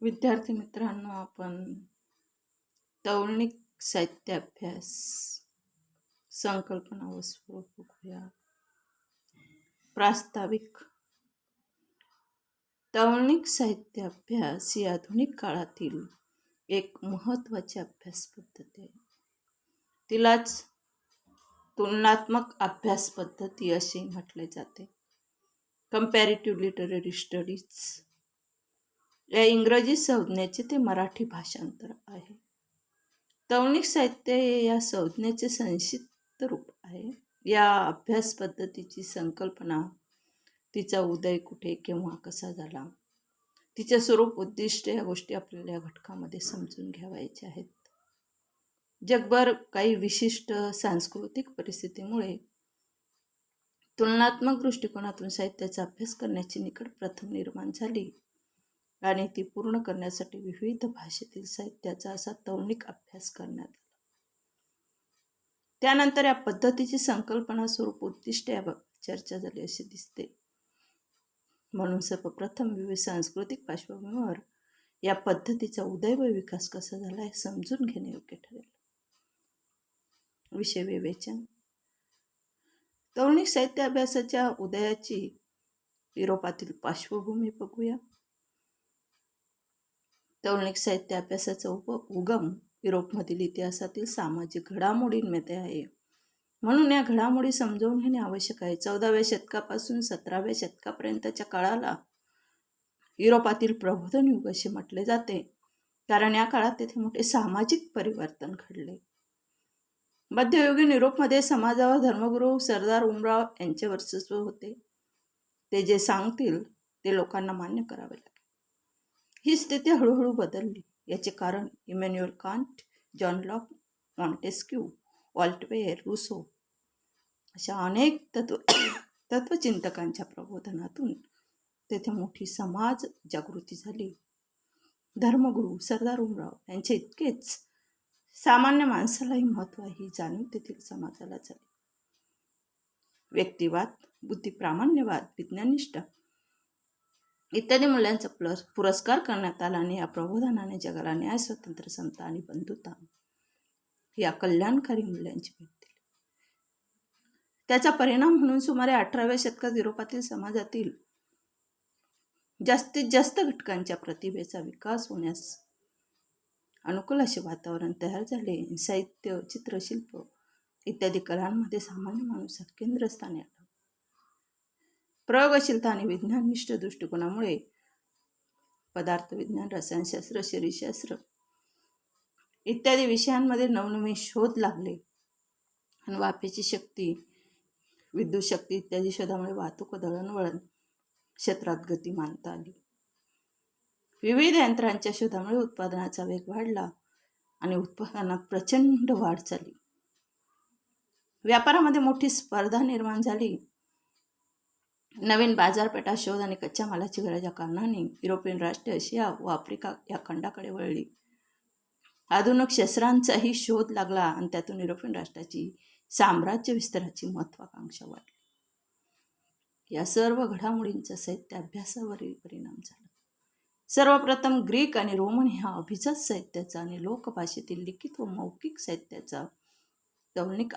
विद्यार्थी मित्रांनो, आपण तौलनिक साहित्य अभ्यास संकल्पना व स्वरूप बघूया. प्रास्ताविक. तौलनिक साहित्य अभ्यास ही आधुनिक काळातील एक महत्त्वाची अभ्यास पद्धती आहे. तिलाच तुलनात्मक अभ्यास पद्धती असे म्हटले जाते. कंपॅरेटिव्ह लिटररी स्टडीज या इंग्रजी संज्ञेचे ते मराठी भाषांतर आहे. तौलनिक साहित्य हे या संज्ञेचे संक्षिप्त रूप आहे. या अभ्यास पद्धतीची संकल्पना, तिचा उदय कुठे, केव्हा, कसा झाला, तिचे स्वरूप, उद्दिष्ट या गोष्टी आपल्याला या घटकामध्ये समजून घ्यावायच्या आहेत. जगभर काही विशिष्ट सांस्कृतिक परिस्थितीमुळे तुलनात्मक दृष्टिकोनातून साहित्याचा अभ्यास करण्याची निकड प्रथम निर्माण झाली आणि ती पूर्ण करण्यासाठी विविध भाषेतील साहित्याचा असा तौलनिक अभ्यास करण्यात आला. त्यानंतर या पद्धतीची संकल्पना, स्वरूप, उद्दिष्ट याबाबत चर्चा झाली असे दिसते. म्हणून सर्वप्रथम विविध सांस्कृतिक पार्श्वभूमीवर या पद्धतीचा उदय व विकास कसा झाला हे समजून घेणे योग्य ठरेल. विषय विवेचन. तौलनिक साहित्य अभ्यासाच्या उदयाची युरोपातील पार्श्वभूमी बघूया. तौलनिक साहित्य अभ्यासाचा उगम युरोपमधील इतिहासातील सामाजिक घडामोडींमध्ये आहे. म्हणून या घडामोडी समजावून घेणे आवश्यक आहे. 14व्या शतकापासून 17व्या शतकापर्यंतच्या काळाला युरोपातील प्रबोधन युग असे म्हटले जाते, कारण या काळात तेथे मोठे सामाजिक परिवर्तन घडले. मध्ययुगीन युरोपमध्ये समाजावर धर्मगुरू सरदार उमराव यांचे वर्चस्व होते. ते जे सांगतील ते लोकांना मान्य करावे लागेल. ही स्थिती हळूहळू बदलली. याचे कारण Immanuel Kant, John Locke, Montesquieu, Voltaire, Rousseau अशा अनेक तत्वचिंतकांच्या प्रबोधनातून तेथे मोठी समाज जागृती झाली. धर्मगुरू सरदार उमराव यांचे इतकेच सामान्य माणसालाही महत्त्व ही जाणीव तेथील समाजाला झाली. व्यक्तिवाद, बुद्धिप्रामाण्यवाद, विज्ञाननिष्ठा इत्यादी मूल्यांचा पुरस्कार करण्यात आला आणि या प्रबोधनाने जगाला न्याय, स्वातंत्र्य, समता आणि बंधुता या कल्याणकारी मूल्यांची भेट दिली. त्याचा परिणाम म्हणून सुमारे 18व्या शतकात युरोपातील समाजातील जास्तीत जास्त घटकांच्या प्रतिभेचा विकास होण्यास अनुकूल असे वातावरण तयार झाले. साहित्य, चित्रशिल्प इत्यादी कलांमध्ये सामान्य माणूस केंद्रस्थानी आला. प्रयोगशीलता आणि विज्ञाननिष्ठ दृष्टिकोनामुळे पदार्थविज्ञान, रसायनशास्त्र, शरीरशास्त्र इत्यादी विषयांमध्ये नवनवीन शोध लागले आणि वाफेची शक्ती, विद्युत शक्ती इत्यादी शोधामुळे वाहतूक व दळणवळण क्षेत्रात गती मानता आली. विविध यंत्रांच्या शोधामुळे उत्पादनाचा वेग वाढला आणि उत्पादनात प्रचंड वाढ झाली. व्यापारामध्ये मोठी स्पर्धा निर्माण झाली. नवीन बाजारपेठा, शोध आणि कच्च्या मालाची गरज या कारणाने युरोपियन राष्ट्रे आशिया व आफ्रिका या खंडाकडे वळली. आधुनिक शस्त्रांचाही शोध लागला आणि त्यातून युरोपियन राष्ट्राची साम्राज्य विस्ताराची महत्वाकांक्षा वाढली. या सर्व घडामोडींचा साहित्य अभ्यासावरही परिणाम झाला. सर्वप्रथम ग्रीक आणि रोमन ह्या अभिजात साहित्याचा आणि लोकभाषेतील लिखित व मौखिक साहित्याचा तौलनिक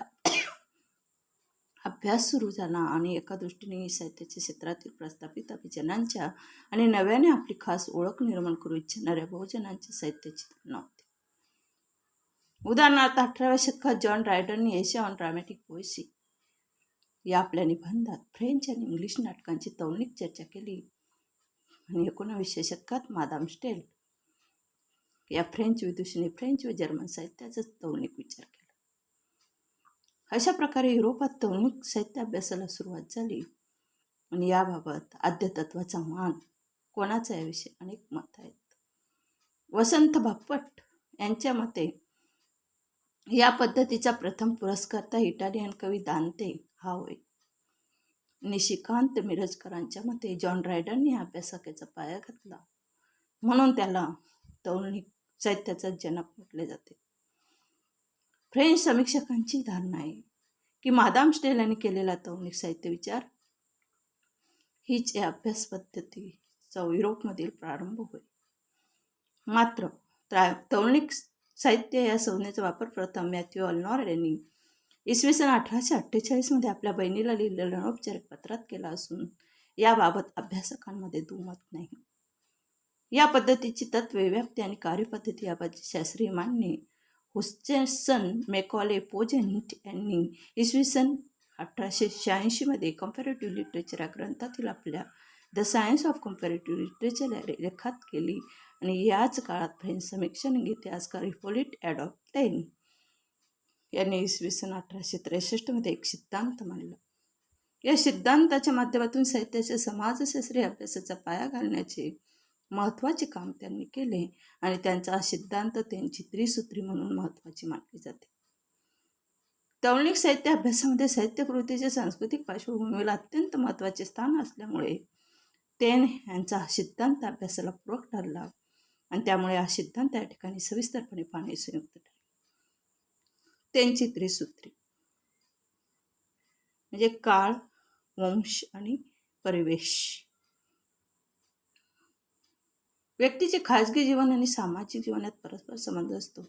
अभ्यास सुरू झाला आणि एका दृष्टीने साहित्याच्या क्षेत्रातील प्रस्थापित अभिजनांच्या आणि नव्याने आपली खास ओळख निर्माण करू इच्छिणाऱ्या बहुजनांच्या साहित्याची तुलना होती. उदाहरणार्थ 18व्या शतकात जॉन रायडरने एशिया ऑन ड्रामॅटिक पोएसी या आपल्या निबंधात फ्रेंच आणि इंग्लिश नाटकांची तौलनिक चर्चा केली आणि 19व्या शतकात मादाम स्टेल या फ्रेंच विदुषीने फ्रेंच व जर्मन साहित्याचा तौलनिक विचार केला. अशा प्रकारे युरोपात तौलनिक साहित्य अभ्यासाला सुरुवात झाली आणि याबाबत आद्यतत्वाचा मान कोणाचा याविषयी अनेक मत आहेत. वसंत बापट यांच्या मते या पद्धतीचा प्रथम पुरस्कर्ता इटालियन कवी दांते हा होय. निशिकांत मिरजकरांच्या मते जॉन रायडरने या अभ्यासाचा पाया घातला, म्हणून त्याला तौलनिक साहित्याचा जनक म्हटले जाते. फ्रेंच समीक्षकांची धारणा आहे की मादाम स्टेल यांनी केलेला तौलनिक साहित्य विचार हीच या अभ्यास पद्धतीचा युरोपमधील प्रारंभ होय. मात्र तौलनिक साहित्य या संज्ञेचा वापर प्रथम मॅथ्यू अर्नॉल्ड यांनी इसवी सन 1848 आपल्या बहिणीला लिहिलेल्या अनौपचारिक पत्रात केला असून याबाबत अभ्यासकांमध्ये दुमत नाही. या पद्धतीची तत्वे, व्याप्ती आणि कार्यपद्धती याबाबत शास्त्रीय मांडणी हुस्चेसन मॅकॉले पोजेंट यांनी इसवी सन 1886 कंपॅरेटिव्ह लिटरेचर या ग्रंथातील आपल्या the science of comparative literature या लेखात केली आणि याच काळात फ्रेंच समीक्षण इतिहासकार हिपोलिट ॲडॉप्टेन यांनी इसवी सन 1863 एक सिद्धांत मांडला. या सिद्धांताच्या माध्यमातून साहित्याच्या समाजशास्त्रीय अभ्यासाचा पाया घालण्याचे महत्त्वाचे काम त्यांनी केले आणि त्यांचा हा सिद्धांत त्यांची त्रिसूत्री म्हणून महत्त्वाची मानली जाते. तौलनिक साहित्य अभ्यासामध्ये साहित्यकृतीच्या सांस्कृतिक पार्श्वभूमीला अत्यंत महत्त्वाचे स्थान असल्यामुळे तेन यांचा हा सिद्धांत अभ्यासाला पूरक ठरला आणि त्यामुळे हा सिद्धांत या ठिकाणी सविस्तरपणे पाहणे संयुक्त ठरले. त्यांची त्रिसूत्री म्हणजे काळ, वंश आणि परिवेश. व्यक्तीचे खाजगी जीवन आणि सामाजिक जीवनात परस्पर संबंध असतो.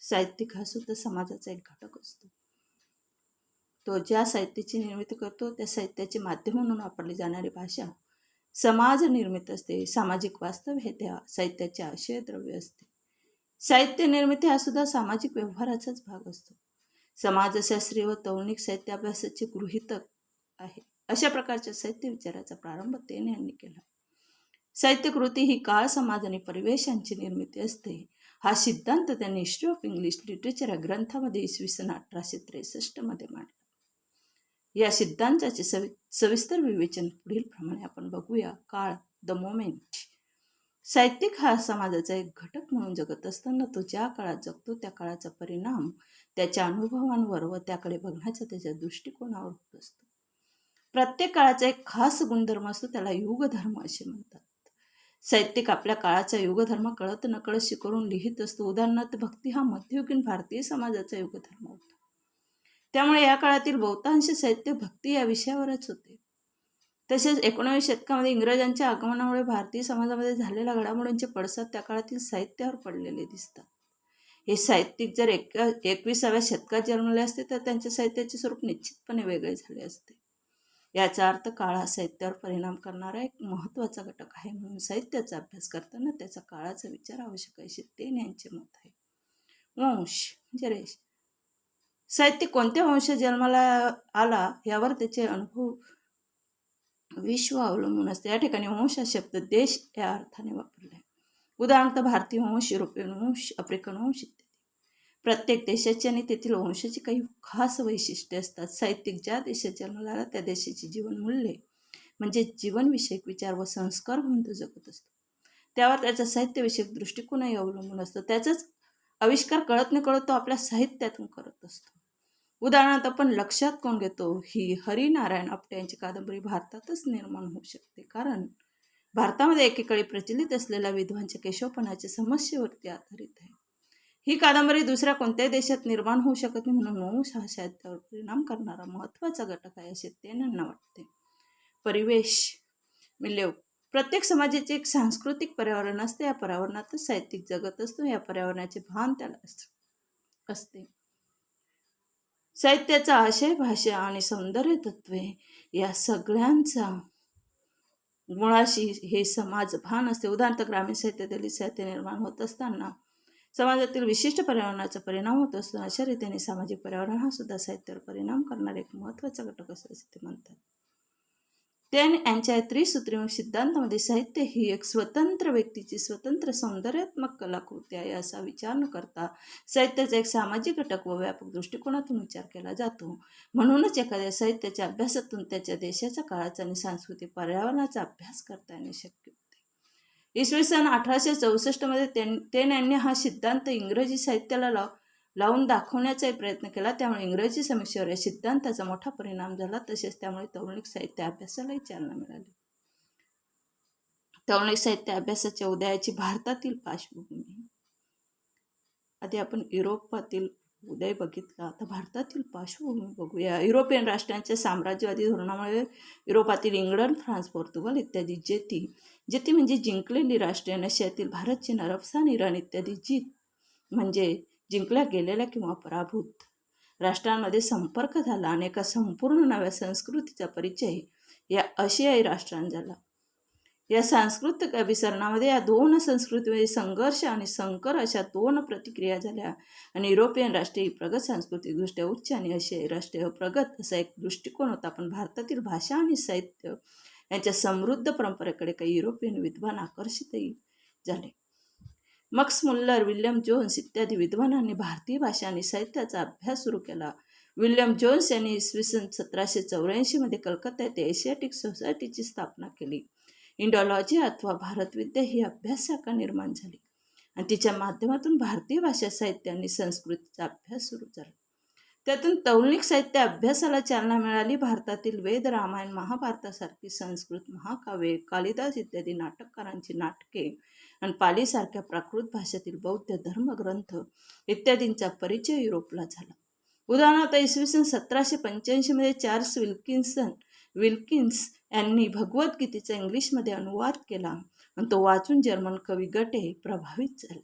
साहित्यिक हा सुद्धा समाजाचा एक घटक असतो. तो ज्या साहित्याची निर्मिती करतो त्या साहित्याचे माध्यम म्हणून वापरली जाणारी भाषा समाज निर्मित असते. सामाजिक वास्तव हे त्या साहित्याचे आशय द्रव्य असते. साहित्य निर्मिती हा सुद्धा सामाजिक व्यवहाराचाच भाग असतो. समाजशास्त्रीय व तौलनिक साहित्य अभ्यासाचे गृहीतक आहे. अशा प्रकारच्या साहित्य विचाराचा प्रारंभ तेन यांनी केला. साहित्यकृती ही काळ, समाज आणि परिवेश यांची निर्मिती असते. हा सिद्धांत त्यांनी हिस्ट्री ऑफ इंग्लिश लिटरेचर या ग्रंथामध्ये इसवी सन 1863 मांडला. या सिद्धांताचे सविस्तर विवेचन पुढील प्रमाणे आपण बघूया. काळ, द मोमेंट. साहित्यिक हा समाजाचा एक घटक म्हणून जगत असताना तो ज्या काळात जगतो त्या काळाचा परिणाम त्याच्या अनुभवांवर व त्याकडे बघण्याच्या त्याच्या दृष्टिकोनावर होत असतो. प्रत्येक काळाचा एक खास गुणधर्म असतो, त्याला युगधर्म असे म्हणतात. साहित्यिक आपल्या काळाचा युगधर्म कळत नकळत शिकवून लिहित असतो. उदाहरणार्थ भक्ती हा मध्ययुगीन भारतीय समाजाचा युगधर्म होता. त्यामुळे या काळातील बहुतांश साहित्य भक्ती या विषयावरच होते. तसेच 19व्या शतकामध्ये इंग्रजांच्या आगमनामुळे भारतीय समाजामध्ये झालेल्या घडामोडींचे पडसाद त्या काळातील साहित्यावर पडलेले दिसतात. हे साहित्यिक जर 21व्या शतकात जन्मले असते तर त्यांच्या साहित्याचे स्वरूप निश्चितपणे वेगळे झाले असते. याचा अर्थ काळ हा साहित्यावर परिणाम करणारा एक महत्त्वाचा घटक आहे. म्हणून साहित्याचा अभ्यास करताना त्याचा काळाचा विचार आवश्यक आहे असे तेन यांचे मत आहे. वंश म्हणजे रेश. साहित्य कोणत्या वंश जन्माला आला यावर त्याचे अनुभव विश्व अवलंबून असते. या ठिकाणी वंश हा शब्द देश या अर्थाने वापरला आहे. उदाहरणार्थ भारतीय वंश, युरोपियन वंश, आफ्रिकन वंश इत्यादी. प्रत्येक देशाची आणि तेथील वंशाची काही खास वैशिष्ट्ये असतात. साहित्यिक ज्या देशात जन्माला आला त्या देशाची जीवनमूल्ये म्हणजे जीवनविषयक विचार व संस्कार घेऊन तो जगत असतो. त्यावर त्याचा साहित्यविषयक दृष्टिकोनही अवलंबून असतो. त्याचाच आविष्कार कळत न कळत तो आपल्या साहित्यातून करत असतो. उदाहरणार्थ आपण लक्षात कोण घेतो, ही हरिनारायण आपटे यांची कादंबरी भारतातच निर्माण होऊ शकते. कारण भारतामध्ये एकेकाळी प्रचलित असलेल्या विधवांच्या केशवपणाच्या समस्येवरती आधारित आहे. ही कादंबरी दुसऱ्या कोणत्याही देशात निर्माण होऊ शकत नाही. म्हणून वंश हा साहित्यावर परिणाम करणारा महत्त्वाचा घटक आहे असे त्यांना वाटते. परिवेश मिल्य. प्रत्येक समाजाचे एक सांस्कृतिक पर्यावरण असते. या पर्यावरणातच साहित्यिक जगत असतो. या पर्यावरणाचे भान त्याला असते. साहित्याचा आशय, भाषा आणि सौंदर्य तत्वे या सगळ्यांचा मुळाशी हे समाज भान असते. उदाहरणार्थ ग्रामीण साहित्यातील साहित्य निर्माण होत असताना समाजातील विशिष्ट पर्यावरणाचा परिणाम होत असतो. अशा रीतीने सामाजिक पर्यावरण हा सुद्धा साहित्यावर परिणाम करणारा एक महत्त्वाचा घटक असतो असे ते म्हणतात. तेन यांच्या त्रिसूत्री सिद्धांतामध्ये साहित्य ही एक स्वतंत्र व्यक्तीची स्वतंत्र सौंदर्यात्मक कलाकृती आहे असा विचार न करता साहित्याचा एक सामाजिक घटक व व्यापक दृष्टिकोनातून विचार केला जातो. म्हणूनच एखाद्या साहित्याच्या अभ्यासातून त्याच्या देशाच्या काळाचा आणि सांस्कृतिक पर्यावरणाचा अभ्यास करता येणे शक्य होते. इसवी सन 1864 तेन यांनी हा सिद्धांत इंग्रजी साहित्याला लावून दाखवण्याचा प्रयत्न केला. त्यामुळे इंग्रजी समीक्षेवर या सिद्धांताचा मोठा परिणाम झाला. तसेच त्यामुळे तौलनिक साहित्य अभ्यासालाही चालना मिळाली. तौलनिक साहित्य अभ्यासाच्या उदयाची भारतातील पार्श्वभूमी. आधी आपण युरोपातील उदय बघितला. आता भारतातील पार्श्वभूमी बघूया. युरोपियन राष्ट्रांच्या साम्राज्यवादी धोरणामुळे युरोपातील इंग्लंड, फ्रान्स, पोर्तुगाल इत्यादी जेती म्हणजे जिंकलेली राष्ट्रे, रशियातील भारत, चीन, अरब, इराण इत्यादी जीत म्हणजे जिंकल्या गेलेल्या किंवा पराभूत राष्ट्रांमध्ये संपर्क झाला आणि एका संपूर्ण नव्या संस्कृतीचा परिचय या आशियाई राष्ट्रांना झाला. या सांस्कृतिक अभिसरणामध्ये या दोन संस्कृतीमध्ये संघर्ष आणि संकर अशा दोन प्रतिक्रिया झाल्या आणि युरोपियन राष्ट्रे ही प्रगत सांस्कृतिकदृष्ट्या उच्च आणि आशियाई राष्ट्रे प्रगत असा एक दृष्टिकोन होता. पण भारतातील भाषा आणि साहित्य यांच्या समृद्ध परंपरेकडे काही युरोपियन विद्वान आकर्षितही झाले. मक्स मुल्लर, विल्यम जोन्स इत्यादी विद्वानांनी भारतीय भाषा आणि साहित्याचा अभ्यास सुरू केला. विल्यम जोन्स यांनी इसवी सन 1784 मध्ये कलकत्ता येथे एशियाटिक सोसायटीची स्थापना केली. इंडोलॉजी अथवा भारतविद्या ही अभ्यास शाखा निर्माण झाली आणि तिच्या माध्यमातून भारतीय भाषा, साहित्य आणि संस्कृतीचा अभ्यास सुरू झाला. त्यातून तौलनिक साहित्य अभ्यासाला चालना मिळाली. भारतातील वेद, रामायण, महाभारतासारखी संस्कृत महाकाव्ये, कालिदास इत्यादी नाटककारांची नाटके आणि पालीसारख्या प्राकृत भाषेतील बौद्ध धर्मग्रंथ इत्यादींचा परिचय युरोपला झाला. उदाहरणार्थ इसवी सन 1785 मध्ये चार्ल्स विल्किन्स यांनी भगवद्गीतेचा इंग्लिशमध्ये अनुवाद केला आणि तो वाचून जर्मन कवी गटे प्रभावित झाला.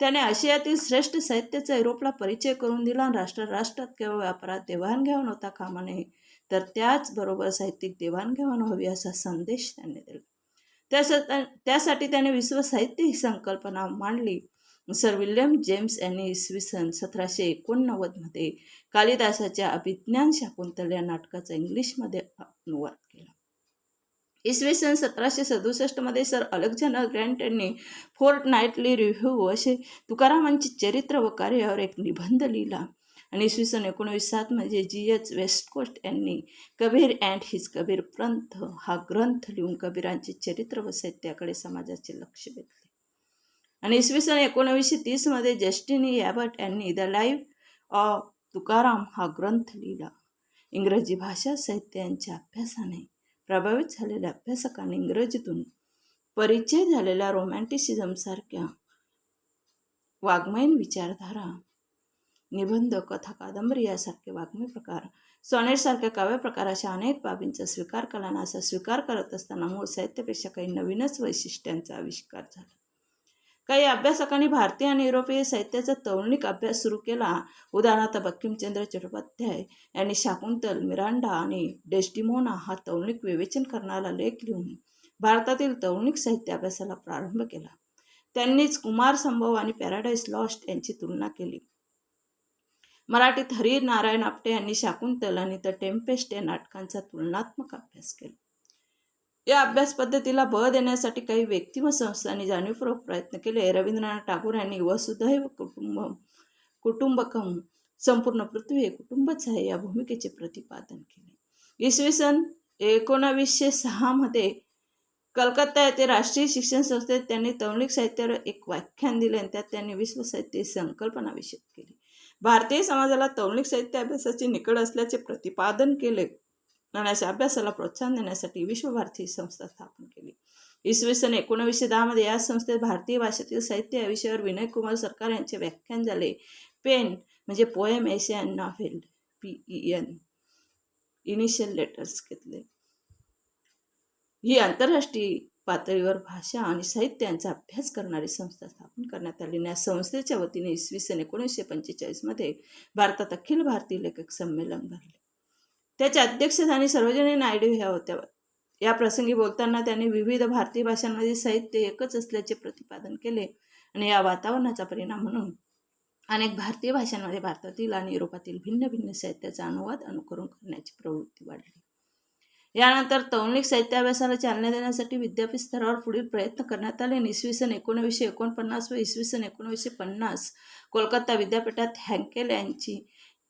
त्याने आशियातील श्रेष्ठ साहित्याचा युरोपला परिचय करून दिला आणि राष्ट्रात केवळ व्यापारात देवाणघेवाण होता कामा नये, तर त्याचबरोबर साहित्यिक देवाणघेवाण हवी असा संदेश त्यांनी दिला. त्यासाठी त्याने विश्व साहित्य ही संकल्पना मांडली. सर विल्यम जेम्स यांनी इसवी सन 1789 मध्ये कालिदासाच्या अभिज्ञान शाकुंतल या नाटकाचा इंग्लिशमध्ये अनुवाद केला. इसवी सन 1767 मध्ये सर अलेक्झांडर ग्रँट यांनी फोर्ट नाईटली रिव्ह्यू असे तुकारामांचे चरित्र व कार्य यावर एक निबंध लिहिला आणि इसवी सन 1907 मध्ये G.H. वेस्टकोस्ट यांनी कबीर अँड हिज कबीर पंथ हा ग्रंथ लिहून कबीरांचे चरित्र व साहित्याकडे समाजाचे लक्ष वेधले. आणि इसवी सन 1930 मध्ये जस्टिन ॲबट यांनी द लाईफ ऑफ तुकाराम हा ग्रंथ लिहिला. इंग्रजी भाषा, साहित्य यांच्या अभ्यासाने प्रभावित झालेल्या अभ्यासकांनी इंग्रजीतून परिचय झालेल्या रोमॅन्टिसिझमसारख्या वाङ्मयीन विचारधारा, निबंध, कथा, कादंबरी यासारखे वाङ्मय प्रकार, सॉनेटसारख्या काव्यप्रकार अशा अनेक बाबींचा स्वीकार केला. असा स्वीकार करत असताना मूळ साहित्यापेक्षा काही नवीनच वैशिष्ट्यांचा आविष्कार झाला. काही अभ्यासकांनी भारतीय आणि युरोपीय साहित्याचा तौलनिक अभ्यास सुरू केला. उदाहरणार्थ बंकिमचंद्र चट्टोपाध्याय यांनी शाकुंतल, मिरांडा आणि डेस्डिमोना हा तौलनिक विवेचन करणारा लेख लिहून भारतातील तौलनिक साहित्य अभ्यासाला प्रारंभ केला. त्यांनीच कुमार संभव आणि पॅराडाईज लॉस्ट यांची तुलना केली. मराठीत हरी नारायण आपटे यांनी शाकुंतल आणि द टेम्पेस्ट या नाटकांचा तुलनात्मक अभ्यास केला. या अभ्यास पद्धतीला बळ देण्यासाठी काही व्यक्ती व संस्थांनी जाणीवपूर्वक प्रयत्न केले. रवींद्रनाथ टागोर यांनी वसुधैव कुटुंबकम, संपूर्ण पृथ्वी हे कुटुंबच आहे या भूमिकेचे प्रतिपादन केले. इसवी सन 1906 मध्ये कलकत्ता येथे राष्ट्रीय शिक्षण संस्थेत त्यांनी तौलनिक साहित्यावर एक व्याख्यान दिले आणि त्यात त्यांनी विश्व साहित्य संकल्पना विषद केली. भारतीय समाजाला तौलनिक साहित्य अभ्यासाची निकड असल्याचे प्रतिपादन केले आणि अशा अभ्यासाला प्रोत्साहन देण्यासाठी विश्वभारती संस्था स्थापन केली. इसवी सन 1910 मध्ये या संस्थेत भारतीय भाषेतील साहित्य या विषयावर विनयकुमार सरकार यांचे व्याख्यान झाले. पेन म्हणजे poem, essay and novel, PEN initial letters घेतले. ही आंतरराष्ट्रीय पातळीवर भाषा आणि साहित्य यांचा अभ्यास करणारी संस्था स्थापन करण्यात आली. या संस्थेच्या वतीने इसवी सन 1945 मध्ये भारतात अखिल भारतीय लेखक संमेलन भरले. त्याच्या अध्यक्षस्थानी सरोजिनी नायडू ह्या होत्या. या प्रसंगी बोलताना त्यांनी विविध भारतीय भाषांमध्ये साहित्य एकच असल्याचे प्रतिपादन केले आणि या वातावरणाचा परिणाम म्हणून अनेक भारतीय भाषांमध्ये भारतातील आणि युरोपातील भिन्न भिन्न साहित्याचा अनुवाद अनुकरण करण्याची प्रवृत्ती वाढली. यानंतर तौलनिक साहित्य अभ्यासाला चालना देण्यासाठी विद्यापीठ स्तरावर पुढील प्रयत्न करण्यात आले. इसवी सन 1949 व इसवी सन 1950 कोलकाता विद्यापीठात हँकेल यांची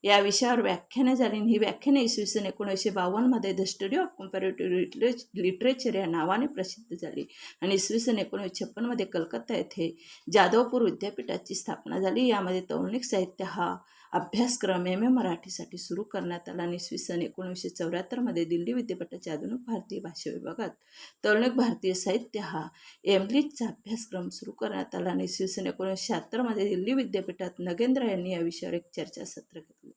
या विषयावर व्याख्याने झाली. ही व्याख्याने इसवी सन 1952 मध्ये the study of comparative literature या नावाने प्रसिद्ध झाली आणि इसवी सन 1956 मध्ये कलकत्ता येथे जादवपूर विद्यापीठाची स्थापना झाली. यामध्ये तौलनिक साहित्य हा अभ्यासक्रम MM मराठीसाठी सुरू करण्यात आला आणि इसवी सन 1974 दिल्ली विद्यापीठाच्या आधुनिक भारतीय भाषा विभागात तौलनिक भारतीय साहित्य हा एमलिटचा अभ्यासक्रम सुरू करण्यात आला आणि इसवी सन 1976 दिल्ली विद्यापीठात नगेंद्र यांनी या विषयावर एक चर्चासत्र घेतले.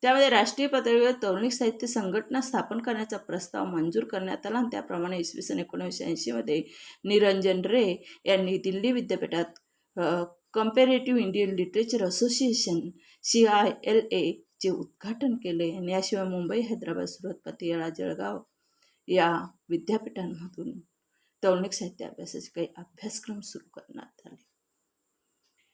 त्यामध्ये राष्ट्रीय पातळीवर तौलनिक साहित्य संघटना स्थापन करण्याचा प्रस्ताव मंजूर करण्यात आला आणि त्याप्रमाणे इसवी सन 1980 निरंजन रे यांनी दिल्ली विद्यापीठात comparative Indian literature association CILA चे उद्घाटन केले. आणि याशिवाय मुंबई, हैदराबाद, सुरत, पतियाळा, जळगाव या विद्यापीठांमधून तौलनिक साहित्य अभ्यासाचे काही अभ्यासक्रम सुरू करण्यात आले.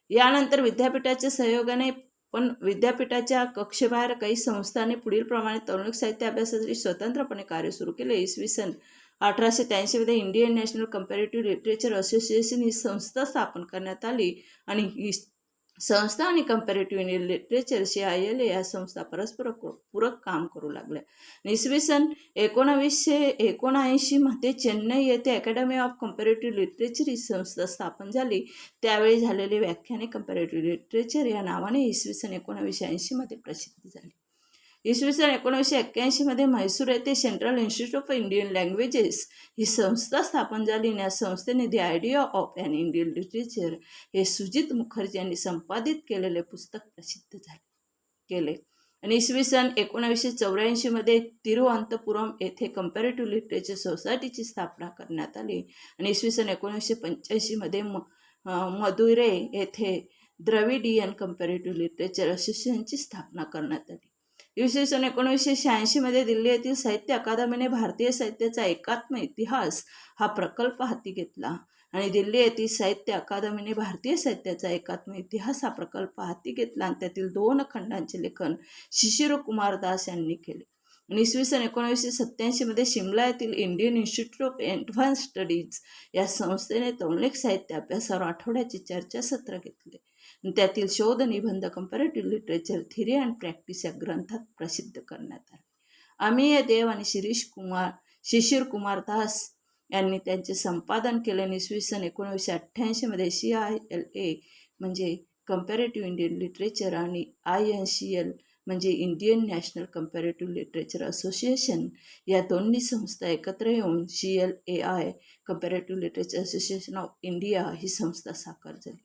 यानंतर विद्यापीठाच्या सहयोगाने पण विद्यापीठाच्या कक्षेबाहेर काही संस्थांनी पुढील प्रमाणे तौलनिक साहित्य अभ्यासासाठी स्वतंत्रपणे कार्य सुरू केले. इसवी सन 1883 Indian national comparative literature association ही संस्था स्थापन करण्यात आली आणि ही संस्था आणि कंपॅरेटिव्ह इंडियन लिटरेचर CILA या संस्था परस्पर पूरक काम करू लागल्या. इसवी सन 1979 चेन्नई येथे अकॅडमी ऑफ कंपॅरेटिव्ह लिटरेचर ही संस्था स्थापन झाली. त्यावेळी झालेले व्याख्याने कंपॅरेटिव्ह लिटरेचर या नावाने इसवी सन 1980 प्रसिद्ध झाली. इसवी सन 1981 म्हैसूर येथे central institute of Indian languages ही संस्था स्थापन झाली. या संस्थेने the idea of an Indian literature हे सुजित मुखर्जी यांनी संपादित केलेले पुस्तक प्रसिद्ध केले. आणि इसवी सन 1984 तिरुअनंतपुरम येथे कंपॅरेटिव्ह लिटरेचर सोसायटीची स्थापना करण्यात आली. आणि इसवी सन 1985 मदुरै येथे द्रविडियन कंपॅरेटिव्ह लिटरेचर असोसिएशनची स्थापना करण्यात आली. इसवी सन 1986 दिल्ली येथील साहित्य अकादमीने भारतीय साहित्याचा एकात्म इतिहास हा प्रकल्प हाती घेतला. आणि दिल्ली येथील साहित्य अकादमीने भारतीय साहित्याचा एकात्म इतिहास हा प्रकल्प हाती घेतला आणि त्यातील 2 खंडांचे लेखन शिशिर कुमार दास यांनी केले. आणि इसवी सन 1987 शिमला येथील Indian institute of advance studies या संस्थेने तौलनिक साहित्य अभ्यासावर आठवड्याचे चर्चासत्र घेतले. त्यातील शोध निबंध comparative literature theory and practice या ग्रंथात प्रसिद्ध करण्यात आले. अमेय देव आणि शिशिर कुमार दास यांनी त्यांचे संपादन केले. इसवी सन 1988 CILA म्हणजे कंपॅरेटिव्ह इंडियन लिटरेचर आणि INCL म्हणजे Indian national comparative literature association या दोन्ही संस्था एकत्र येऊन CLAI comparative literature association of India ही संस्था साकार झाली.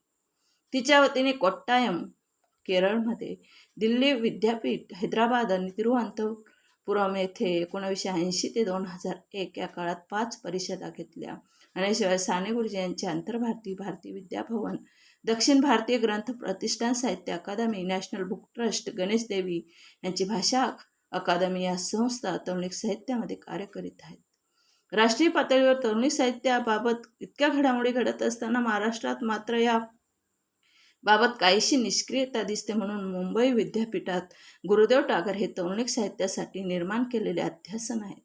तिच्या वतीने कोट्टायम केरळमध्ये, दिल्ली विद्यापीठ हैदराबाद आणि तिरुअनंतपुरम येथे 1980 ते 2001 या काळात 5 परिषदा घेतल्या. आणि शिवाय साने गुरुजी यांचे आंतरभारतीय भारतीय विद्याभवन, दक्षिण भारतीय ग्रंथ प्रतिष्ठान, साहित्य अकादमी, नॅशनल बुक ट्रस्ट, गणेश देवी यांची भाषा अकादमी या संस्था तौलनिक साहित्यामध्ये कार्य करीत आहेत. राष्ट्रीय पातळीवर तौलनिक साहित्याबाबत इतक्या घडामोडी घडत असताना महाराष्ट्रात मात्र या बाबत काहीशी निष्क्रियता दिसते. म्हणून मुंबई विद्यापीठात गुरुदेव टागर हे तौलनिक साहित्यासाठी निर्माण केलेले अध्यासन आहेत.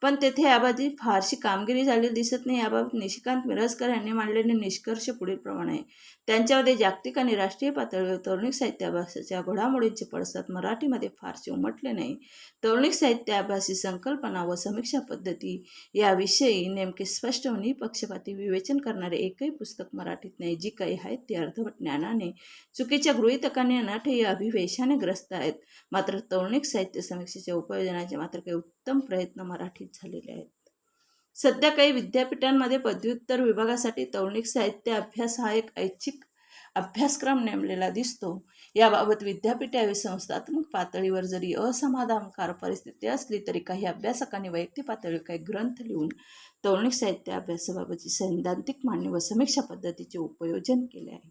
पण तेथे याबाबत फारशी कामगिरी झालेली दिसत नाही. याबाबत निशिकांत मिरजकर यांनी मांडलेले निष्कर्ष पुढील प्रमाणे आहे. त्यांच्यामध्ये जागतिक आणि राष्ट्रीय पातळीवर तौलनिक साहित्य अभ्यासाच्या घडामोडींचे पडसाद मराठीमध्ये फारसे उमटले नाही. तौलनिक साहित्य अभ्यास ही संकल्पना व समीक्षा पद्धती याविषयी नेमके स्पष्ट व निपक्षपाती विवेचन करणारे एकही पुस्तक मराठीत नाही. जी काही आहेत ती अर्धवट ज्ञानाने, चुकीच्या गृहीतकांनी अनाठही अभिवेशाने ग्रस्त आहेत. मात्र तौलनिक साहित्य समीक्षेच्या उपयोजनाचे मात्र काही उत्तम प्रयत्न मराठीत झालेले आहेत. सध्या काही विद्यापीठांमध्ये पदव्युत्तर विभागासाठी तौलनिक साहित्य अभ्यास हा एक ऐच्छिक अभ्यासक्रम नेमलेला दिसतो. याबाबत विद्यापीठ संस्थात्मक पातळीवर जरी असमाधानकारक परिस्थिती असली तरी काही अभ्यासकांनी वैयक्तिक पातळीवर काही ग्रंथ लिहून तौलनिक साहित्य अभ्यासाबाबतची सैद्धांतिक मांडणी व समीक्षा पद्धतीचे उपयोजन केले आहे.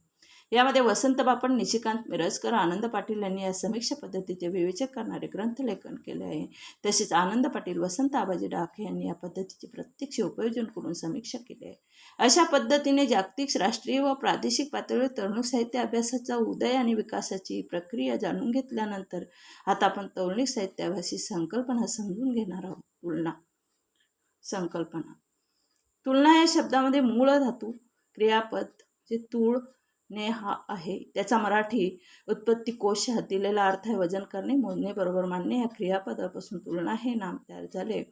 यामध्ये वसंत बापट, निशिकांत मिरजकर, आनंद पाटील यांनी या समीक्षा पद्धतीचे विवेचन करणारे ग्रंथलेखन केले आहे. तसेच आनंद पाटील, वसंत आबाजी डाके यांनी या पद्धतीचे प्रत्यक्ष उपयोजन करून समीक्षा केली आहे. अशा पद्धतीने जागतिक, राष्ट्रीय व प्रादेशिक पातळीवर तौलनिक साहित्य अभ्यासाचा उदय आणि विकासाची प्रक्रिया जाणून घेतल्यानंतर आता आपण तौलनिक साहित्य अभ्यास ही संकल्पना समजून घेणार आहोत. तुलना या शब्दामध्ये मूळ धातू क्रियापद जे तुळ ने हा आहे त्याचा मराठी उत्पत्ती कोशात दिलेला अर्थ आहे वजन करणे, मोजणे, बरोबर मांडणे. या क्रियापदापासून तुलना हे नाम तयार झाले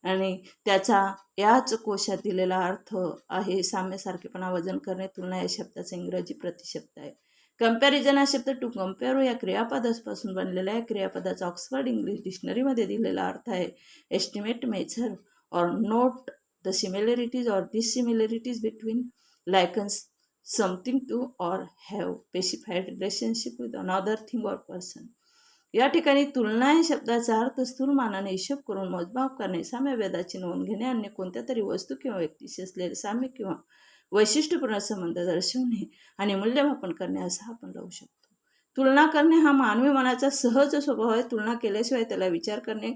आणि त्याचा याच कोशात दिलेला अर्थ आहे साम्य, सारखेपणा, वजन करणे. तुलना या शब्दाचा इंग्रजी प्रतिशब्द आहे. कंपॅरिझन हा शब्द टू कम्पेअर या क्रियापदापासून बनलेला आहे. क्रियापदाचा ऑक्सफर्ड इंग्लिश डिक्शनरीमध्ये दिलेला अर्थ आहे एस्टिमेट, मेजर और नोट द सिमिलरिटीज और डिसिमिलरिटीज बिटवीन, लायकन्स समथिंग टू और have specified relationship with another thing और पर्सन. या ठिकाणी तुलना या शब्दाचा अर्थ स्थूलमानाने हिशोब करून मोजमाप करणे, साम्यभेदाची नोंद घेणे, अन्य कोणत्या तरी वस्तू किंवा व्यक्तीशी असलेले साम्य किंवा वैशिष्ट्यपूर्ण संबंध दर्शवणे आणि मूल्यमापन करणे असं आपण लावू शकतो. तुलना करणे हा मानवी मनाचा सहज स्वभाव आहे. तुलना केल्याशिवाय त्याला विचार करणे,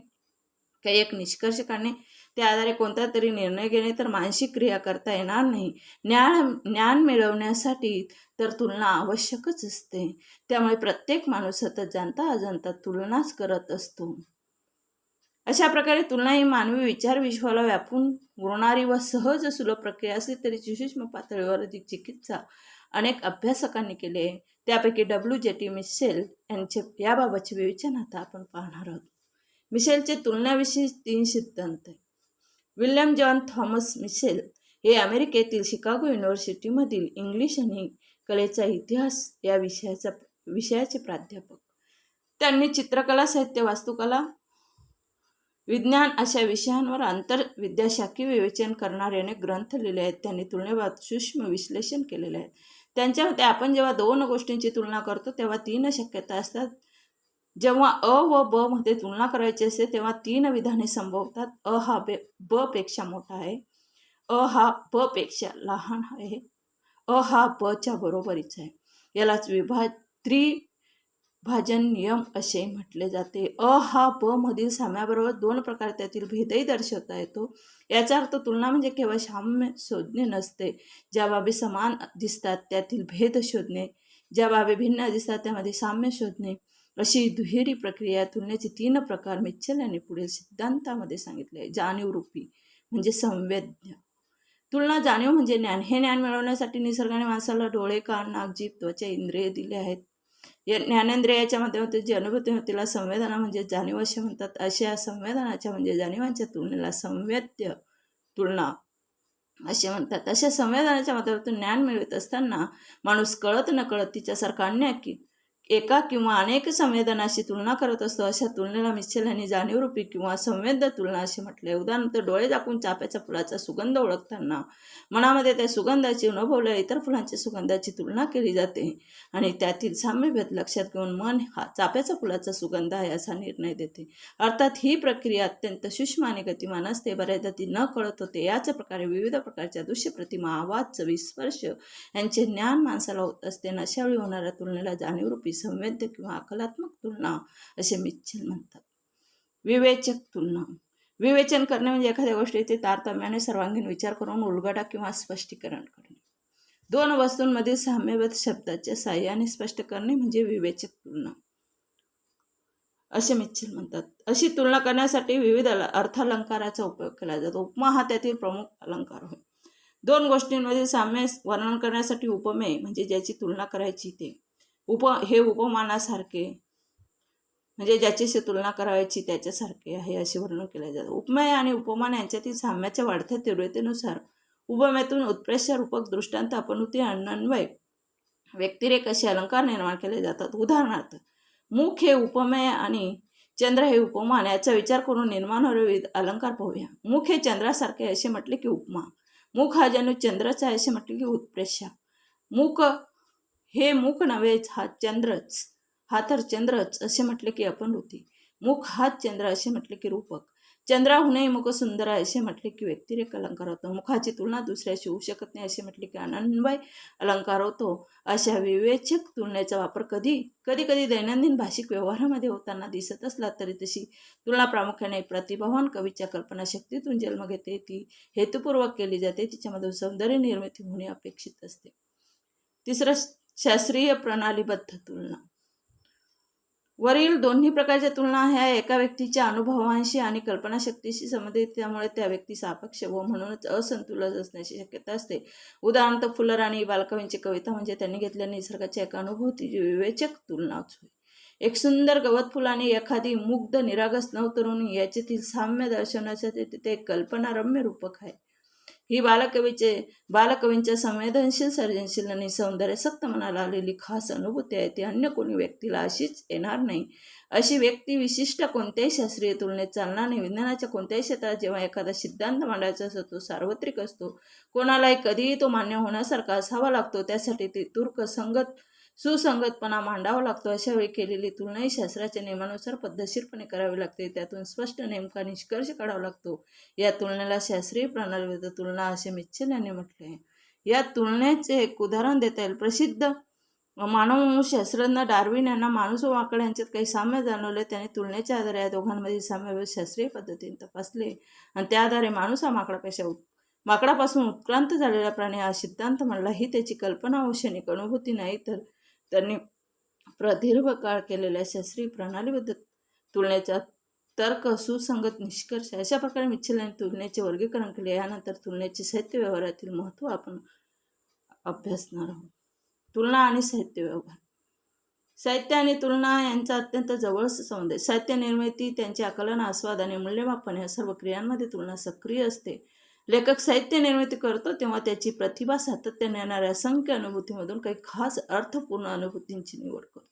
काही एक निष्कर्ष काढणे, त्या आधारे कोणता तरी निर्णय घेणे तर मानसिक क्रिया करता येणार नाही. ज्ञान मिळवण्यासाठी तर तुलना आवश्यकच असते. त्यामुळे प्रत्येक माणूस सतत जाणता अजाणता तुलनाच करत असतो. अशा प्रकारे तुलना ही मानवी विचार विश्वाला व्यापून उरणारी व सहज सुलभ प्रक्रिया असली तरी सूक्ष्म पातळीवर अधिक चिकित्सा अनेक अभ्यासकांनी केली आहे. त्यापैकी WJT मिशेल यांचे याबाबतचे विवेचन आता आपण पाहणार आहोत. मिशेलचे तुलनाविषयी 3 सिद्धांत आहे. विल्यम जॉन थॉमस मिशेल हे अमेरिकेतील शिकागो युनिव्हर्सिटीमधील इंग्लिश आणि कलेचा इतिहास या विषयाचे प्राध्यापक. त्यांनी चित्रकला, साहित्य, वास्तुकला, विज्ञान अशा विषयांवर आंतरविद्याशाखी विवेचन करणारे अनेक ग्रंथ लिहिले आहेत. त्यांनी तुलनेबाबत सूक्ष्म विश्लेषण केलेले आहे. त्यांच्या मते आपण जेव्हा 2 गोष्टींची तुलना करतो तेव्हा 3 शक्यता असतात. जेव्हा अ व ब मध्ये तुलना करायची असते तेव्हा 3 विधाने संभवतात. अ हा ब पेक्षा मोठा आहे, अ हा ब पेक्षा लहान आहे, अ हा ब च्या बरोबरीचा आहे. यालाच त्रिभाजन नियम असे म्हटले जाते. अ हा ब मधील साम्याबरोबर 2 प्रकारे त्यातील भेदही दर्शवता येतो. याचा अर्थ तुलना म्हणजे केवळ साम्य शोधणे नसते. ज्या बाबी समान दिसतात त्यातील भेद शोधणे, ज्या बाबी भिन्न दिसतात त्यामध्ये साम्य शोधणे, अशी दुहेरी प्रक्रिया. तुलनेचे 3 प्रकार मिचेल यांनी पुढील सिद्धांतामध्ये सांगितले. जाणीवरूपी म्हणजे संवेद्य तुलना. जाणीव म्हणजे ज्ञान. हे ज्ञान मिळवण्यासाठी निसर्गाने माणसाला डोळे, कान, नाक, जीभ, त्वचा इंद्रिय दिले आहेत. या ज्ञानेंद्रियाच्या माध्यमातून जी अनुभूती होते तिला संवेदना म्हणजे जाणीव असे म्हणतात. अशा संवेदनाच्या म्हणजे जाणीवांच्या तुलनेला संवेद्य तुलना असे म्हणतात. अशा संवेदनाच्या माध्यमातून ज्ञान मिळवत असताना माणूस कळत नकळत तिच्यासारखा अन्य एका किंवा अनेक संवेदनाशी तुलना करत असतो. अशा तुलनेला मिशेल यांनी जाणीवरूपी किंवा संवेद्य तुलना असे म्हटले. उदाहरणार्थ, डोळे झाकून चाफ्याच्या फुलाचा सुगंध ओळखताना मनामध्ये त्या सुगंधाची अनुभवलेल्या इतर फुलांच्या सुगंधाची तुलना केली जाते आणि त्यातील साम्यभेद लक्षात घेऊन मन हा चाफ्याच्या फुलाचा सुगंध आहे असा निर्णय देते. अर्थात ही प्रक्रिया अत्यंत सूक्ष्म आणि गतिमान असते. बऱ्याचदा ती न कळत होते. याच प्रकारे विविध प्रकारच्या दृश्य, प्रतिमा, आवाज, चवी, स्पर्श यांचे ज्ञान माणसाला होत असते. अशावेळी होणाऱ्या तुलनेला जाणीवरूपी संवेद्य किंवा आकलात्मक तुलना असे मिचेल म्हणतात. विवेचक तुलना. विवेचन करणे म्हणजे एखाद्या गोष्टीचे तारतम्याने सर्वांगीण विचार करून उलगडा किंवा स्पष्टीकरण करणे. 2 वस्तूंमधील साम्यभेद शब्दाच्या साहाय्याने स्पष्ट करणे म्हणजे विवेचक तुलना असे मिचेल म्हणतात. अशी तुलना करण्यासाठी विविध अर्थालंकाराचा उपयोग केला जातो. उपमा हा त्यातील प्रमुख अलंकार होय. 2 गोष्टींमधील साम्य वर्णन करण्यासाठी उपमेय म्हणजे ज्याची तुलना करायची ते. हे उपमानासारखे म्हणजे ज्याच्याशी तुलना करायची त्याच्यासारखे आहे असे वर्णन केले जाते. उपमेय आणि उपमान यांच्यातील साम्याच्या वाढत्या तीव्रतेनुसार उपमेयातून उत्प्रेष, रूपक, दृष्टांत, अपनुती, अन्वय, व्यक्तिरेख असे अलंकार निर्माण केले जातात. उदाहरणार्थ, मुख हे उपमेय आणि चंद्र हे उपमान याचा विचार करून निर्माण होणारे विविध अलंकार पाहूया. मुख हे चंद्रासारखे असे म्हटले की उपमा. मुख हा जणू चंद्रच आहे असे म्हटले की उत्प्रेक्षा. मुख हे मुख नव्हेच, हा चंद्रच, हा तर चंद्रच असे म्हटले की अपनुती. मुख हाच चंद्र असे म्हटले की रूपक. चंद्राहूनही मुख सुंदर आहे असे म्हटले की व्यक्तिरेख अलंकार होतो. मुखाची तुलना दुसऱ्याशी होऊ शकत नाही असे म्हटले की अन्वय अलंकार होतो. अशा विवेचक तुलनेचा वापर कधी दैनंदिन भाषिक व्यवहारामध्ये होताना दिसत असला तरी तशी तुलना प्रामुख्याने प्रतिभावान कवीच्या कल्पनाशक्तीतून जन्म घेते. ती हेतुपूर्वक केली जाते. तिच्यामधून सौंदर्य निर्मिती होणे अपेक्षित असते. 3. शास्त्रीय प्रणालीबद्ध तुलना. वरील दोन्ही प्रकारच्या तुलना ह्या एका व्यक्तीच्या अनुभवांशी आणि कल्पनाशक्तीशी संबंधित, त्यामुळे त्या व्यक्तीचा अपक्ष व म्हणूनच असंतुलन असण्याची शक्यता असते. उदाहरणार्थ, फुलराणी बालकवींची कविता म्हणजे त्यांनी घेतलेल्या निसर्गाच्या एका अनुभूतीची विवेचक तुलनाच होय. एक सुंदर गवत फुल आणि एखादी मुग्ध निरागस नवतरुणी याच्यातील साम्य दर्शवण्यासाठी तिथे एक कल्पनारम्य रूपक आहे. ही बालकवींच्या संवेदनशील, सर्जनशील आणि सौंदर्यासक्त मनाला आलेली खास अनुभूती आहे. ती अन्य कोणी व्यक्तीला अशीच येणार नाही. अशी व्यक्ती विशिष्ट कोणत्याही शास्त्रीय तुलनेत चालणार नाही. विज्ञानाच्या कोणत्याही क्षेत्रात जेव्हा एखादा सिद्धांत मांडायचा असतो तो सार्वत्रिक असतो. कोणालाही कधीही तो मान्य होण्यासारखा असावा लागतो. त्यासाठी ती सुसंगतपणा मांडावा लागतो. अशा वेळी केलेली तुलना ही शास्त्राच्या नियमानुसार पद्धतशीरपणे करावी लागते. त्यातून स्पष्ट नेमका निष्कर्ष काढावा लागतो. या तुलनेला शास्त्रीय प्रणालीविरुद्ध तुलना असे मित्चल यांनी म्हटले आहे. या तुलनेचे एक उदाहरण देता येईल. प्रसिद्ध मानवशास्त्रज्ञ डार्विन यांना माणूस व माकड यांच्यात काही साम्य जाणवले. त्याने तुलनेच्या आधारे या दोघांमधील साम्य शास्त्रीय पद्धतीने तपासले आणि त्या आधारे माणूस हा माकडापासून उत्क्रांत झालेला प्राणी हा सिद्धांत म्हणला. ही त्याची कल्पना व क्षणिक अनुभूती नाही, तर त्यांनी प्रदीर्घ काळ केलेल्या शास्त्रीय प्रणालीबद्दल तुलनेचा तर्क, सुसंगत निष्कर्ष. अशा प्रकारे मित्चल यांनी तुलनेचे वर्गीकरण केले. यानंतर तुलनेचे साहित्य व्यवहारातील महत्त्व आपण अभ्यासणार आहोत. तुलना आणि साहित्य व्यवहार. साहित्य आणि तुलना यांचा अत्यंत जवळचा संबंध आहे. साहित्य निर्मिती, त्यांचे आकलन, आस्वाद आणि मूल्यमापन या सर्व क्रियांमध्ये तुलना सक्रिय असते. लेखक साहित्य निर्मिती करतो तेव्हा त्याची प्रतिभा सातत्याने येणाऱ्या असंख्य अनुभूतीमधून काही खास अर्थपूर्ण अनुभूतींची निवड करतो.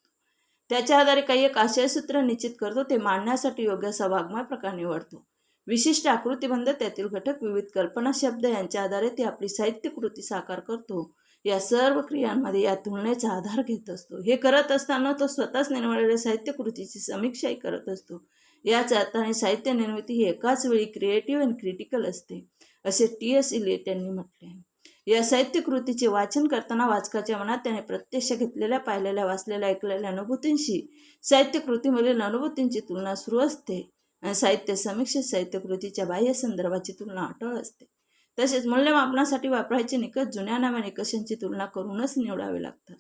त्याच्या आधारे काही एक आशयसूत्र निश्चित करतो. ते मांडण्यासाठी योग्य असा वाङ्मय प्रकार निवडतो. विशिष्ट आकृतीबंध, त्यातील घटक, विविध कल्पना, शब्द यांच्या आधारे ते आपली साहित्य कृती साकार करतो. या सर्व क्रियांमध्ये या तुलनेचा आधार घेत असतो. हे करत असताना तो स्वतःच निवडलेल्या साहित्य कृतीची समीक्षाही करत असतो. याच अर्थाने साहित्य निर्मिती ही एकाच वेळी क्रिएटिव्ह आणि क्रिटिकल असते, असे टी.एस. इलियट यांनी म्हटले आहे. या साहित्य कृतीचे वाचन करताना वाचकाच्या मनात त्याने प्रत्यक्ष घेतलेल्या, पाहिलेल्या, वाचलेल्या, ऐकलेल्या अनुभूतींशी साहित्य कृतीमधील अनुभूतींची तुलना सुरू असते आणि साहित्य समीक्षेत साहित्य कृतीच्या बाह्य संदर्भाची तुलना अटळ असते. तसेच मूल्यमापनासाठी वापरायचे निकष जुन्या नव्या निकषांची तुलना करूनच निवडावे लागतात.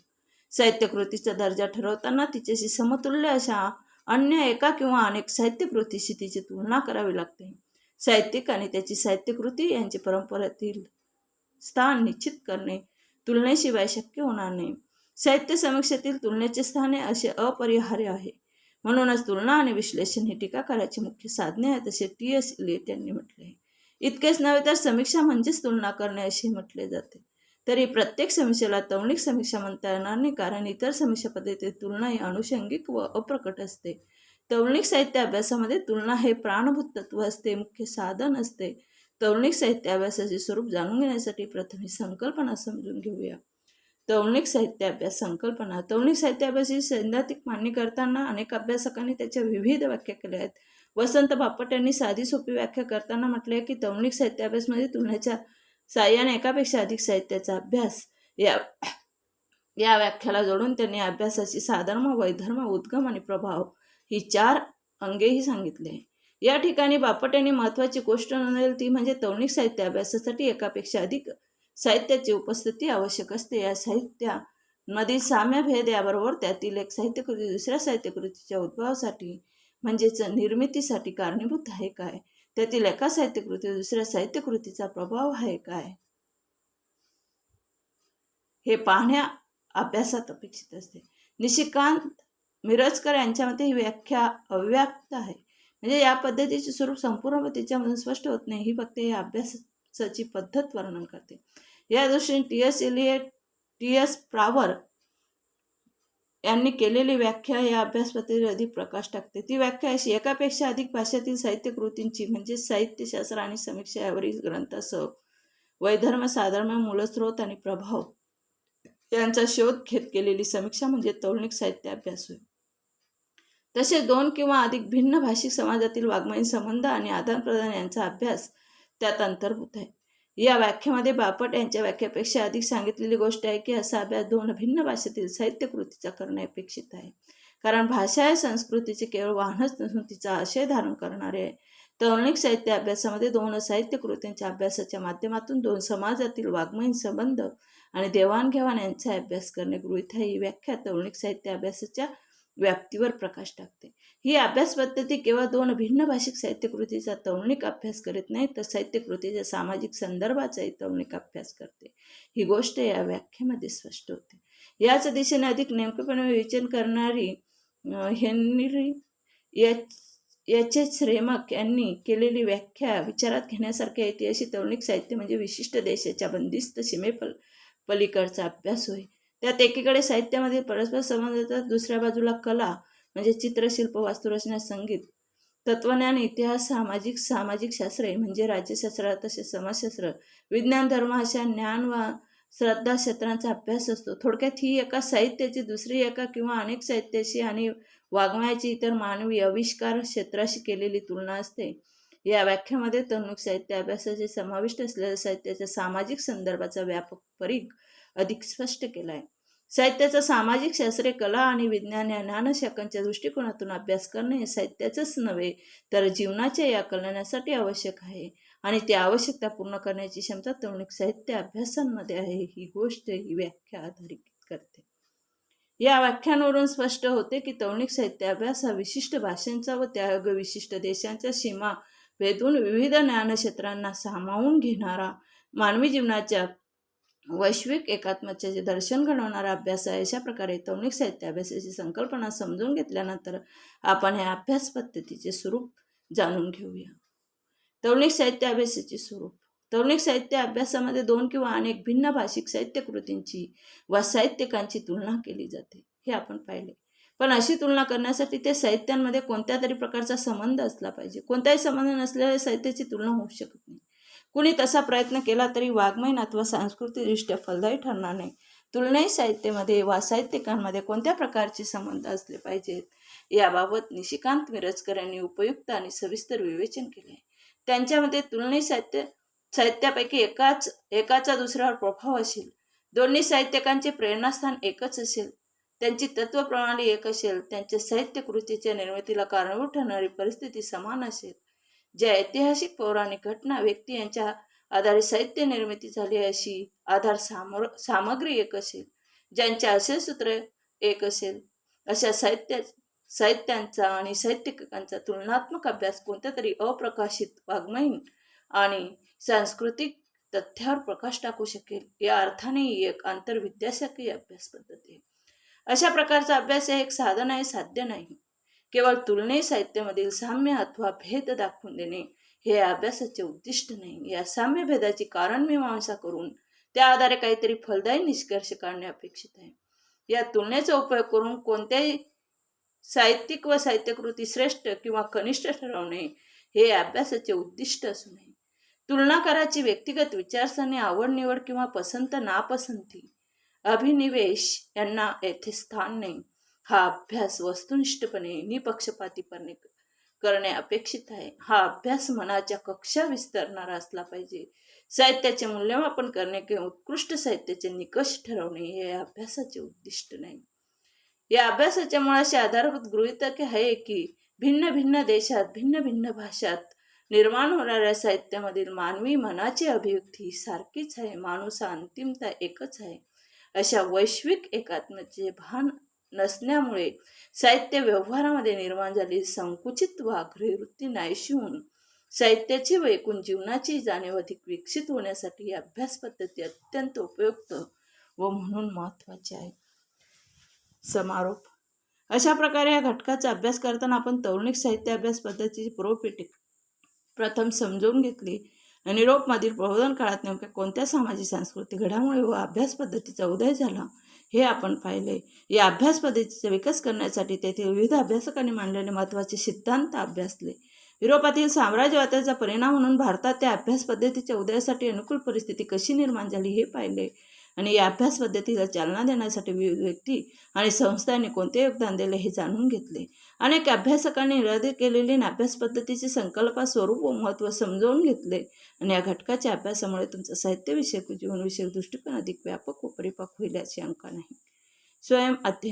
साहित्य कृतीचा दर्जा ठरवताना तिच्याशी समतुल्य अशा अन्य एका किंवा अनेक साहित्य कृतीशी तिची तुलना करावी लागते. साहित्यिक आणि त्याची साहित्य कृती यांचे परंपरेतील स्थान निश्चित करणे तुलनेशिवाय शक्य होणार नाही. साहित्य समीक्षेतील तुलनेचे स्थान असे अपरिहार्य आहे. म्हणूनच तुलना आणि विश्लेषण ही टीकाकाराची मुख्य साधने आहेत, असे टी.एस. इलियट यांनी म्हटले आहे. इतकेच नव्हे तर समीक्षा म्हणजेच तुलना करणे असे म्हटले जाते. तरी प्रत्येक समीक्षेला तौलनिक समीक्षा म्हणता येणार नाही, कारण इतर समीक्षा पद्धतीत तुलना ही अनुषंगिक व अप्रकट असते. तौलनिक साहित्य अभ्यासामध्ये तुलना हे प्राणभूत तत्व असते, मुख्य साधन असते. तौलनिक साहित्य अभ्यासाचे स्वरूप जाणून घेण्यासाठी प्रथम ही संकल्पना समजून घेऊया. तौलनिक साहित्य अभ्यास संकल्पना. तौलनिक साहित्य अभ्यासाची सैद्धांतिक मांडणी करताना अनेक अभ्यासकांनी त्याच्या विविध व्याख्या केल्या आहेत. वसंत बापट यांनी साधी सोपी व्याख्या करताना म्हटले आहे की तौलनिक साहित्य अभ्यासामध्ये तुलनेच्या साहाय्याने एकापेक्षा अधिक साहित्याचा अभ्यास या व्याख्याला जोडून त्यांनी अभ्यासाची साधर्म, वैधर्म, उद्गम आणि प्रभाव ही 4 अंगेही सांगितले. या ठिकाणी बापट यांनी महत्त्वाची गोष्ट नोंदवली ती म्हणजे तौलनिक साहित्य अभ्यासासाठी एकापेक्षा अधिक साहित्याची उपस्थिती आवश्यक असते. या साहित्यामधील साम्यभेद याबरोबर त्यातील एक साहित्यकृती दुसऱ्या साहित्यकृतीच्या उद्भवासाठी म्हणजेच निर्मितीसाठी कारणीभूत आहे काय, त्यातील एका साहित्यकृती दुसऱ्या साहित्यकृतीचा प्रभाव आहे काय, हे पाहण्या अभ्यासात अपेक्षित असते. निशिकांत मिरजकर यांच्या मते ही व्याख्या अव्याक्त आहे. म्हणजे या पद्धतीचे स्वरूप संपूर्ण तिच्यामधून स्पष्ट होत नाही. ही फक्त या अभ्यासाची पद्धत वर्णन करते. या दृष्टीने टी.एस. Elliot, T.S.. प्रावर यांनी केलेली व्याख्या या अभ्यास पद्धतीवर अधिक प्रकाश टाकते. ती व्याख्या अशी: एकापेक्षा अधिक भाषेतील साहित्य कृतींची म्हणजे साहित्यशास्त्र आणि समीक्षा यावरील ग्रंथासह वैधर्म, साधर्म, मूलस्रोत आणि प्रभाव यांचा शोध घेत केलेली समीक्षा म्हणजे तौलनिक साहित्य अभ्यास होय. तसेच 2 किंवा अधिक भिन्न भाषिक समाजातील वाङ्मयीन संबंध आणि आदानप्रदान यांचा अभ्यास त्यात अंतर्भूत आहे. या व्याख्यामध्ये बापट यांच्या व्याख्यापेक्षा अधिक सांगितलेली गोष्ट आहे की असा अभ्यास 2 भिन्न भाषेतील साहित्य कृतीचा करणे अपेक्षित आहे. कारण भाषा या संस्कृतीचे केवळ वाहनच नसून तिचा आशय धारण करणारे आहे. तौलनिक साहित्य अभ्यासामध्ये 2 साहित्य कृतींच्या अभ्यासाच्या माध्यमातून 2 समाजातील वाङ्मयीन संबंध आणि देवाणघेवाण यांचा अभ्यास करणे गृहीत आहे. ही व्याख्या तौलनिक साहित्य अभ्यासाच्या व्याप्तीवर प्रकाश टाकते. ही अभ्यास पद्धती केवळ 2 भिन्न भाषिक साहित्यकृतीचा तौलनिक अभ्यास करीत नाही, तर साहित्यकृतीच्या सामाजिक संदर्भाचाही तौलनिक अभ्यास करते. ही गोष्ट या व्याख्येमध्ये स्पष्ट होते. याच दिशेने अधिक नेमकेपणे विवेचन करणारी हेनरी एच. H. रेमक यांनी केलेली व्याख्या विचारात घेण्यासारखी ऐतिहासिक तौलनिक साहित्य म्हणजे विशिष्ट देशाच्या बंदिस्त पलीकडचा अभ्यास होय. त्यात एकीकडे साहित्यामध्ये परस्पर संबंध येतात, दुसऱ्या बाजूला कला म्हणजे चित्रशिल्प, वास्तुरचना, संगीत, तत्वज्ञान, इतिहास, सामाजिक शास्त्रे म्हणजे राज्यशास्त्र, तसेच समाजशास्त्र, विज्ञान, धर्म अशा ज्ञान व श्रद्धा क्षेत्रांचा अभ्यास असतो. थोडक्यात ही एका साहित्याची दुसरी एका किंवा अनेक साहित्याशी आणि वाङ्मयाची इतर मानवी आविष्कार क्षेत्राशी केलेली तुलना असते. या व्याख्यामध्ये तौलनिक साहित्य अभ्यासाचे समाविष्ट असलेल्या साहित्याच्या सामाजिक संदर्भाचा व्यापक परीघ अधिक स्पष्ट केला आहे. साहित्याचा सामाजिक शास्त्रे, कला आणि विज्ञान या ज्ञानशाखांच्या दृष्टिकोनातून अभ्यास करणे हे साहित्याचंच नव्हे तर जीवनाच्या या कल्याणासाठी आवश्यक आहे आणि ती आवश्यकता पूर्ण करण्याची क्षमता तौलनिक साहित्य अभ्यासांमध्ये आहे. ही व्याख्या आधारित करते. या व्याख्यानावरून स्पष्ट होते की तौलनिक साहित्य अभ्यास हा विशिष्ट भाषांचा व त्या विशिष्ट देशांच्या सीमा भेदून विविध ज्ञानक्षेत्रांना सामावून घेणारा, मानवी जीवनाच्या वैश्विक एकात्मतेचे दर्शन घडवणारा अभ्यास आहे. अशा प्रकारे तौलनिक साहित्य अभ्यासाची संकल्पना समजून घेतल्यानंतर आपण या अभ्यास पद्धतीचे स्वरूप जाणून घेऊया. तौलनिक साहित्य अभ्यासाचे स्वरूप. तौलनिक साहित्य अभ्यासामध्ये 2 किंवा अनेक भिन्न भाषिक साहित्यकृतींची व साहित्यिकांची तुलना केली जाते, हे आपण पाहिले. पण अशी तुलना करण्यासाठी ते साहित्यांमध्ये कोणत्या तरी प्रकारचा संबंध असला पाहिजे. कोणताही संबंध नसलेल्या साहित्याची तुलना होऊ शकत नाही. कुणी तसा प्रयत्न केला तरी वाङ्मयीन अथवा सांस्कृतिकदृष्ट्या फलदायी ठरणार नाही. तुलनेय साहित्यामध्ये वा साहित्यिकांमध्ये कोणत्या प्रकारचे संबंध असले पाहिजेत याबाबत निशिकांत मिरजकर यांनी उपयुक्त आणि सविस्तर विवेचन केले. त्यांच्यामध्ये तुलनेय साहित्यापैकी एकाचा दुसऱ्यावर प्रभाव असेल, दोन्ही साहित्यिकांचे प्रेरणास्थान एकच असेल, त्यांची तत्वप्रणाली एक असेल, त्यांच्या साहित्यकृतीच्या निर्मितीला कारणीभूत ठरणारी परिस्थिती समान असेल, ज्या ऐतिहासिक पौराणिक घटना व्यक्ती यांच्या आधारे साहित्य निर्मिती झाली अशी आधार सामग्री एक असेल, ज्यांचे आशयसूत्र एक असेल, अशा साहित्यांचा आणि साहित्यिकांचा तुलनात्मक अभ्यास कोणत्या तरी अप्रकाशित वाङ्मयीन आणि सांस्कृतिक तथ्यावर प्रकाश टाकू शकेल. या अर्थाने ही एक आंतरविद्याशाखीय अभ्यास पद्धती आहे. अशा प्रकारचा अभ्यास हे एक साधन आहे, साध्य नाही. केवळ तुलनेय साहित्यामधील साम्य अथवा भेद दाखवून देणे हे अभ्यासाचे उद्दिष्ट नाही. या साम्य भेदाची कारणमीमांसा करून त्या आधारे काहीतरी फलदायी निष्कर्ष काढणे अपेक्षित आहे. या तुलनेचा उपयोग करून कोणत्याही साहित्यिक व साहित्यकृती श्रेष्ठ किंवा कनिष्ठ ठरवणे हे अभ्यासाचे उद्दिष्ट असू नये. तुलनाकाराची व्यक्तिगत विचारसरणी, आवड निवड किंवा पसंत नापसंती, अभिनिवेश यांना येथे स्थान नाही. हा अभ्यास वस्तुनिष्ठपणे निपक्षपातीपणे करणे अपेक्षित आहे. हा अभ्यास मनाच्या कक्षा विस्तारणारा असला पाहिजे. साहित्याचे मूल्यमापन करणे किंवा उत्कृष्ट साहित्याचे निकष ठरवणे हे अभ्यासाचे उद्दिष्ट नाही. या अभ्यासाच्या मुळाशी आधारभूत गृहीतक आहे की भिन्न भिन्न देशात भिन्न भिन्न भाषात निर्माण होणाऱ्या साहित्यामधील मानवी मनाची अभिव्यक्ती सारखीच आहे. माणूस हा अंतिमता एकच आहे. अशा वैश्विक एकात्मतेचे भान नसण्यामुळे साहित्य व्यवहारामध्ये निर्माण झालेली संकुचित व आग्रही वृत्ती नाहीशी होऊन साहित्याची व एकूण जीवनाची जाणीव अधिक विकसित होण्यासाठी ही अभ्यास पद्धती अत्यंत उपयुक्त व म्हणून महत्त्वाची आहे. समारोप. अशा प्रकारे या घटकाचा अभ्यास करताना आपण तौलनिक साहित्य अभ्यास पद्धतीची पूर्वपीठिका प्रथम समजून घेतली आणि युरोपमधील प्रबोधन काळात नेमक्या कोणत्या सामाजिक सांस्कृतिक घडामोडी व अभ्यास पद्धतीचा उदय झाला हे आपण पाहिले. या अभ्यास पद्धतीचा विकास करण्यासाठी तेथील विविध अभ्यासकांनी मांडलेले महत्त्वाचे सिद्धांत अभ्यासले. युरोपातील साम्राज्यवादाचा परिणाम म्हणून भारतात त्या अभ्यास पद्धतीच्या उदयासाठी अनुकूल परिस्थिती कशी निर्माण झाली हे पाहिले आणि या अभ्यास पद्धतीला चालना देण्यासाठी विविध व्यक्ती आणि संस्थांनी कोणते योगदान दिले हे जाणून घेतले. अनेक अभ्यासकांनी निर्धारित केलेली अभ्यास पद्धतीची संकल्पना, स्वरूप व महत्त्व समजावून घेतले आणि या घटकाच्या अभ्यासामुळे तुमचा साहित्यविषयक व जीवनविषयक दृष्टिकोन अधिक व्यापक व परिपक्व होईल याची शंका नाही. स्वयं अध्ययन.